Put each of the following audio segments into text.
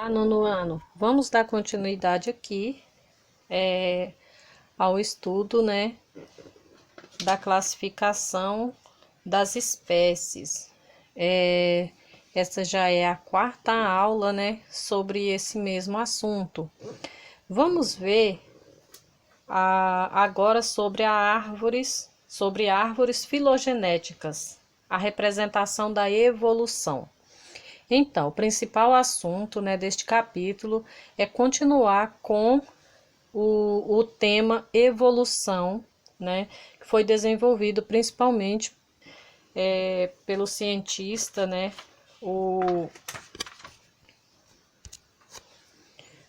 Nono ano. Vamos dar continuidade aqui ao estudo, né, da classificação das espécies. Essa já é a quarta aula, né, sobre esse mesmo assunto. Vamos ver agora sobre árvores filogenéticas, a representação da evolução. Então, o principal assunto, né, deste capítulo é continuar com o tema evolução, né, que foi desenvolvido principalmente pelo cientista, né, o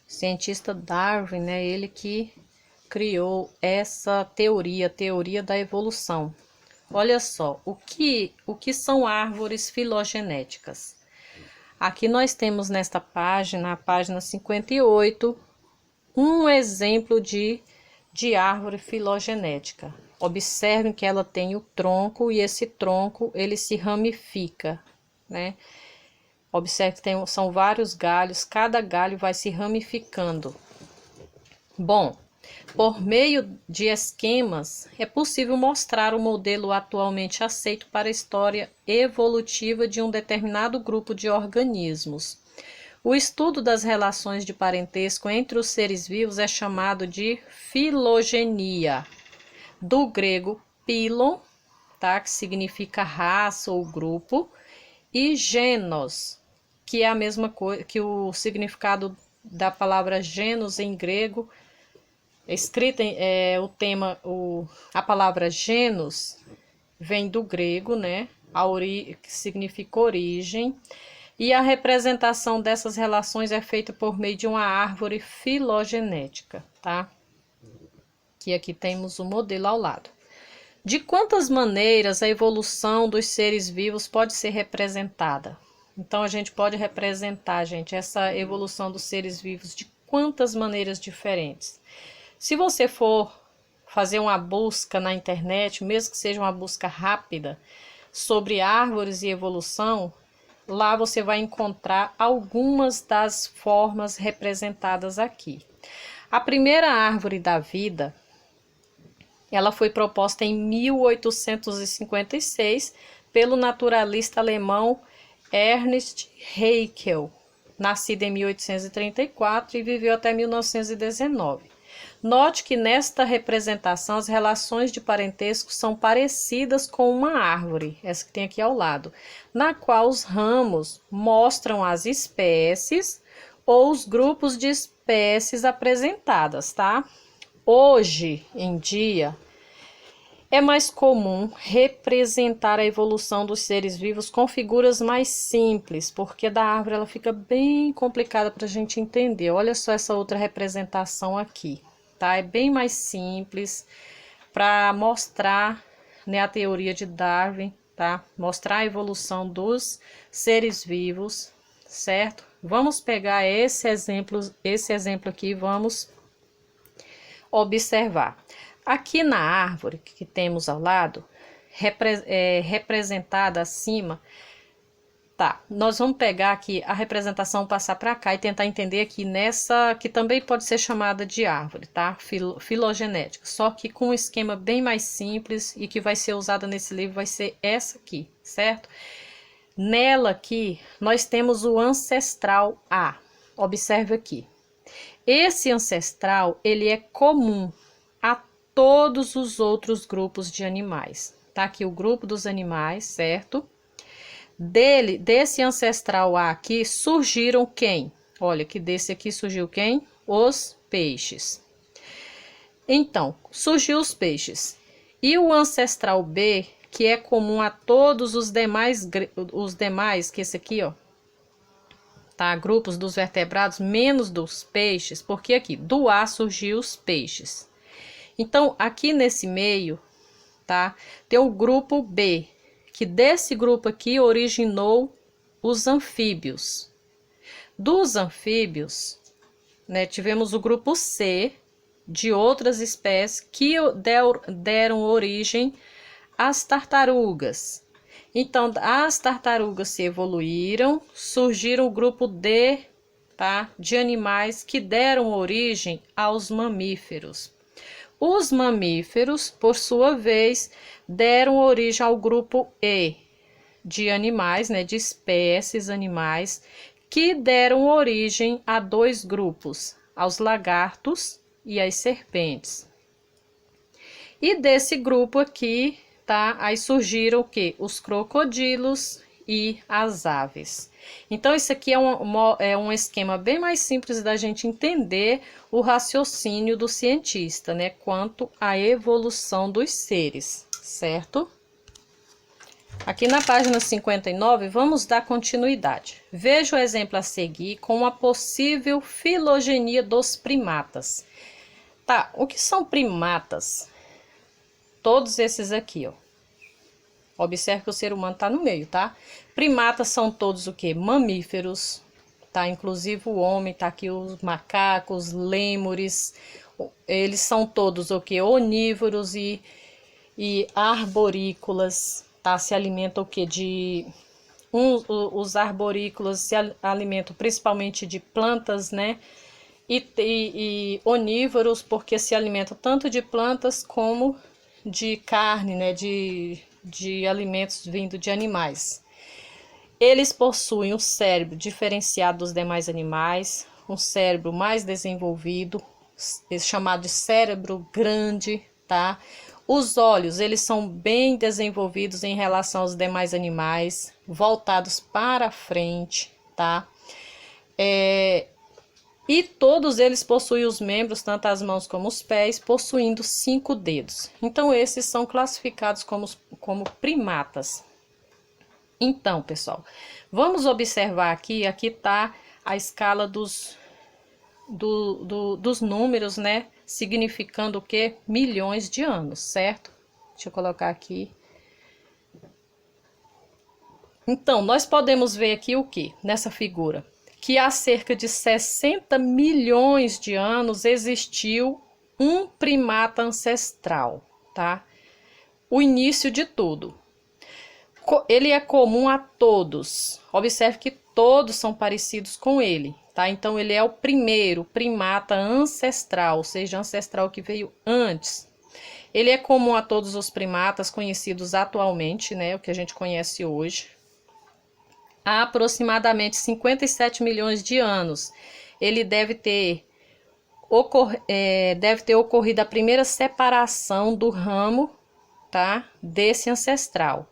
cientista Darwin, né, ele que criou essa teoria da evolução. Olha só, o que são árvores filogenéticas? Aqui nós temos nesta página, a página 58, um exemplo de árvore filogenética. Observem que ela tem o tronco e esse tronco ele se ramifica, né? Observe que são vários galhos, cada galho vai se ramificando. Bom, por meio de esquemas, é possível mostrar o modelo atualmente aceito para a história evolutiva de um determinado grupo de organismos. O estudo das relações de parentesco entre os seres vivos é chamado de filogenia, do grego pilon, tá, que significa raça ou grupo, e genos, que é a mesma coisa que o significado da palavra genus em grego. Escrita a palavra genus vem do grego, né? Que significa origem. E a representação dessas relações é feita por meio de uma árvore filogenética, tá? Que aqui temos o modelo ao lado. De quantas maneiras a evolução dos seres vivos pode ser representada? Então, a gente pode representar, gente, essa evolução dos seres vivos de quantas maneiras diferentes? Se você for fazer uma busca na internet, mesmo que seja uma busca rápida, sobre árvores e evolução, lá você vai encontrar algumas das formas representadas aqui. A primeira árvore da vida, ela foi proposta em 1856 pelo naturalista alemão Ernst Haeckel, nascido em 1834 e viveu até 1919. Note que nesta representação as relações de parentesco são parecidas com uma árvore, essa que tem aqui ao lado, na qual os ramos mostram as espécies ou os grupos de espécies apresentadas, tá? Hoje em dia, é mais comum representar a evolução dos seres vivos com figuras mais simples, porque da árvore ela fica bem complicada para a gente entender. Olha só essa outra representação aqui, tá? É bem mais simples para mostrar, né, a teoria de Darwin, tá? Mostrar a evolução dos seres vivos, certo? Vamos pegar esse exemplo aqui e vamos observar. Aqui na árvore que temos ao lado, representada acima, tá? Nós vamos pegar aqui a representação, passar para cá e tentar entender aqui nessa, que também pode ser chamada de árvore, tá? Filogenética, só que com um esquema bem mais simples e que vai ser usada nesse livro vai ser essa aqui, certo? Nela aqui, nós temos o ancestral A. Observe aqui. Esse ancestral, ele é comum a todos os outros grupos de animais. Tá aqui o grupo dos animais, certo? Desse ancestral A aqui, surgiram quem? Olha, que desse aqui surgiu quem? Os peixes. Então, surgiu os peixes. E o ancestral B, que é comum a todos os demais, que esse aqui, ó, tá? Grupos dos vertebrados, menos dos peixes, porque aqui do A surgiu os peixes. Então, aqui nesse meio, tá? Tem o grupo B, que desse grupo aqui originou os anfíbios. Dos anfíbios, né, tivemos o grupo C, de outras espécies que deram origem às tartarugas. Então, as tartarugas se evoluíram, surgiram o grupo D tá? De animais que deram origem aos mamíferos. Os mamíferos, por sua vez, deram origem ao grupo E de animais, né, de espécies animais, que deram origem a dois grupos, aos lagartos e às serpentes. E desse grupo aqui, tá, aí surgiram o quê? Os crocodilos e as aves. Então, isso aqui é um esquema bem mais simples da gente entender o raciocínio do cientista, né? Quanto à evolução dos seres, certo? Aqui na página 59, vamos dar continuidade. Veja o exemplo a seguir com a possível filogenia dos primatas. Tá, o que são primatas? Todos esses aqui, ó. Observe que o ser humano está no meio, tá? Primatas são todos o quê? Mamíferos, tá? Inclusive o homem, tá aqui os macacos, lêmures, eles são todos o quê? Onívoros e arborícolas, tá? Se alimentam o quê? Os arborícolas se alimentam principalmente de plantas, né? E onívoros, porque se alimentam tanto de plantas como de carne, né? De alimentos vindo de animais. Eles possuem um cérebro diferenciado dos demais animais, um cérebro mais desenvolvido, chamado de cérebro grande, tá? Os olhos, eles são bem desenvolvidos em relação aos demais animais, voltados para frente, tá? E todos eles possuem os membros, tanto as mãos como os pés, possuindo 5 dedos. Então, esses são classificados como primatas. Então, pessoal, vamos observar aqui está a escala dos números, né? Significando o quê? Milhões de anos, certo? Deixa eu colocar aqui. Então, nós podemos ver aqui o que nessa figura? Que há cerca de 60 milhões de anos existiu um primata ancestral, tá? O início de tudo. Ele é comum a todos. Observe que todos são parecidos com ele, tá? Então, ele é o primeiro primata ancestral, ou seja, ancestral que veio antes. Ele é comum a todos os primatas conhecidos atualmente, né? O que a gente conhece hoje. Há aproximadamente 57 milhões de anos. Ele deve ter ocorrido a primeira separação do ramo, tá? Desse ancestral.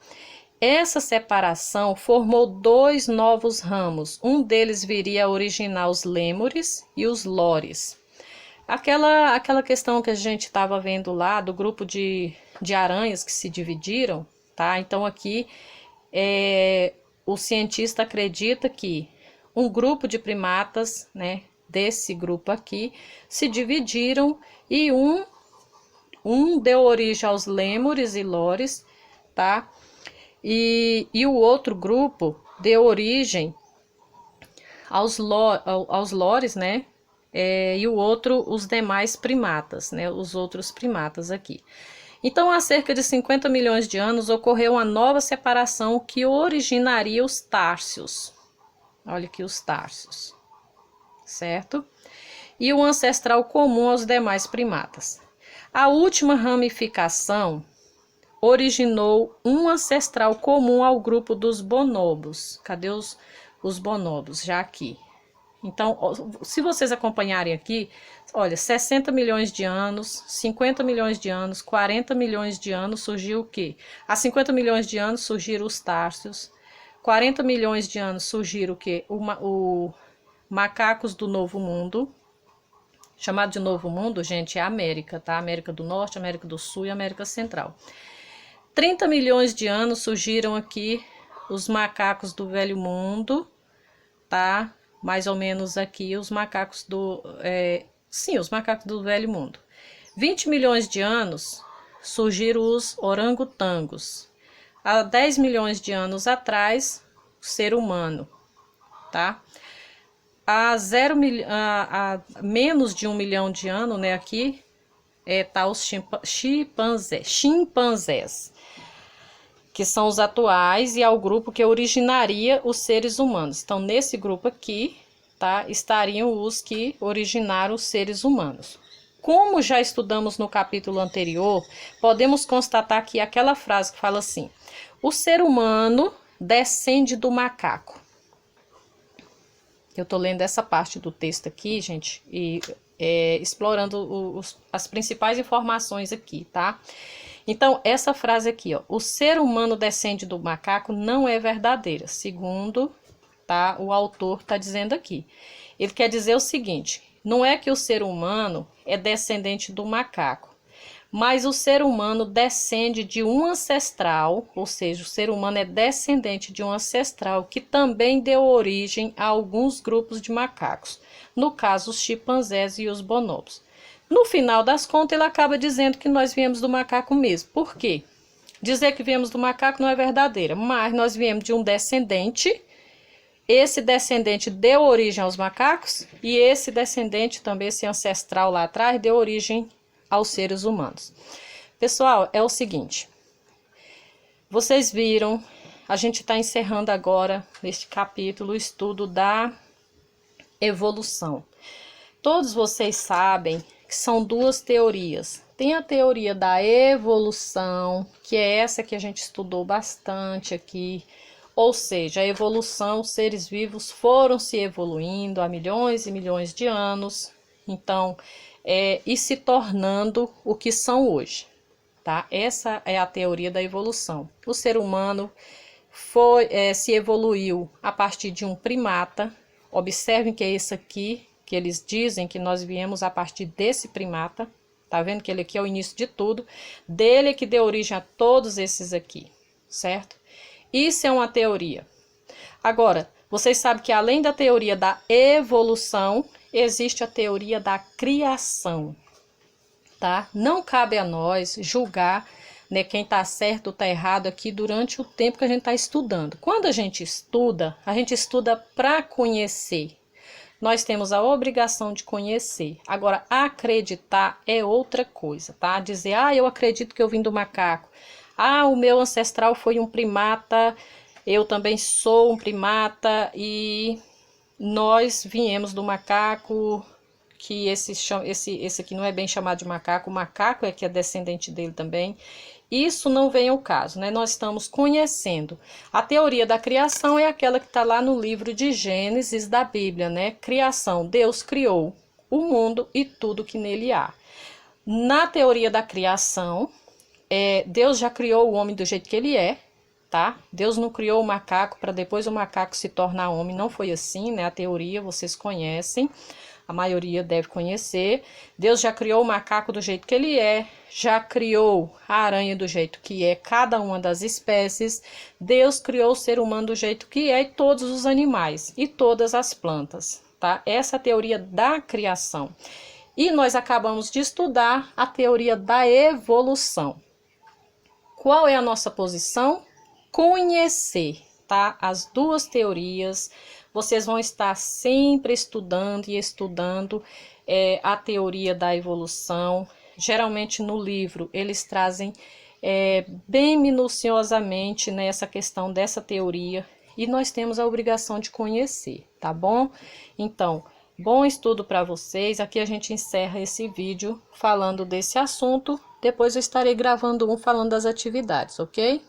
Essa separação formou 2 novos ramos. Um deles viria a originar os lêmures e os lores. Aquela questão que a gente estava vendo lá do grupo de aranhas que se dividiram, tá? Então aqui o cientista acredita que um grupo de primatas, né, desse grupo aqui, se dividiram e um deu origem aos lêmures e lores, tá? E o outro grupo deu origem aos lores, né? E o outro, os demais primatas, né? Os outros primatas aqui. Então, há cerca de 50 milhões de anos, ocorreu uma nova separação que originaria os társios. Olha aqui os társios, certo? E o ancestral comum aos demais primatas. A última ramificação originou um ancestral comum ao grupo dos bonobos. Cadê os bonobos? Já aqui. Então, se vocês acompanharem aqui, olha, 60 milhões de anos, 50 milhões de anos, 40 milhões de anos, surgiu o quê? Há 50 milhões de anos surgiram os társios, 40 milhões de anos surgiram o quê? O macacos do Novo Mundo, chamado de Novo Mundo, gente, é a América, tá? América do Norte, América do Sul e América Central. 30 milhões de anos surgiram aqui os macacos do Velho Mundo, tá? Mais ou menos aqui os macacos os macacos do Velho Mundo. 20 milhões de anos surgiram os orangotangos. Há 10 milhões de anos atrás, o ser humano, tá? Há menos de 1 milhão de anos, né, aqui, tá os chimpanzés, que são os atuais, e ao grupo que originaria os seres humanos. Então, nesse grupo aqui, tá, estariam os que originaram os seres humanos. Como já estudamos no capítulo anterior, podemos constatar que aquela frase que fala assim: o ser humano descende do macaco. Eu estou lendo essa parte do texto aqui, gente, e explorando as principais informações aqui, tá? Então, essa frase aqui, ó, o ser humano descende do macaco, não é verdadeira, segundo, tá, o autor está dizendo aqui. Ele quer dizer o seguinte: não é que o ser humano é descendente do macaco, mas o ser humano descende de um ancestral, ou seja, o ser humano é descendente de um ancestral que também deu origem a alguns grupos de macacos, no caso os chimpanzés e os bonobos. No final das contas, ele acaba dizendo que nós viemos do macaco mesmo. Por quê? Dizer que viemos do macaco não é verdadeira, mas nós viemos de um descendente. Esse descendente deu origem aos macacos e esse descendente também, esse ancestral lá atrás, deu origem aos seres humanos. Pessoal, é o seguinte, vocês viram, a gente está encerrando agora, neste capítulo, o estudo da evolução. Todos vocês sabem que são duas teorias. Tem a teoria da evolução, que é essa que a gente estudou bastante aqui, ou seja, a evolução, os seres vivos foram se evoluindo há milhões e milhões de anos, então, e se tornando o que são hoje, tá? Essa é a teoria da evolução. O ser humano se evoluiu a partir de um primata. Observem que é esse aqui, que eles dizem que nós viemos a partir desse primata. Tá vendo que ele aqui é o início de tudo? Dele que deu origem a todos esses aqui, certo? Isso é uma teoria. Agora, vocês sabem que além da teoria da evolução, existe a teoria da criação, tá? Não cabe a nós julgar, né, quem tá certo ou tá errado aqui durante o tempo que a gente está estudando. Quando a gente estuda para conhecer. Nós temos a obrigação de conhecer. Agora, acreditar é outra coisa, tá? Dizer, eu acredito que eu vim do macaco. O meu ancestral foi um primata, eu também sou um primata e nós viemos do macaco, que esse aqui não é bem chamado de macaco, o macaco é que é descendente dele também. Isso não vem ao caso, né? Nós estamos conhecendo. A teoria da criação é aquela que está lá no livro de Gênesis da Bíblia, né? Criação, Deus criou o mundo e tudo que nele há. Na teoria da criação, Deus já criou o homem do jeito que ele é, tá? Deus não criou o macaco para depois o macaco se tornar homem, não foi assim, né? A teoria vocês conhecem. A maioria deve conhecer. Deus já criou o macaco do jeito que ele é, já criou a aranha do jeito que é, cada uma das espécies. Deus criou o ser humano do jeito que é e todos os animais e todas as plantas, tá? Essa é a teoria da criação. E nós acabamos de estudar a teoria da evolução. Qual é a nossa posição? Conhecer, tá? As duas teorias. Vocês vão estar sempre estudando e estudando a teoria da evolução. Geralmente no livro eles trazem bem minuciosamente, né, essa questão dessa teoria e nós temos a obrigação de conhecer, tá bom? Então, bom estudo para vocês. Aqui a gente encerra esse vídeo falando desse assunto. Depois eu estarei gravando um falando das atividades, ok?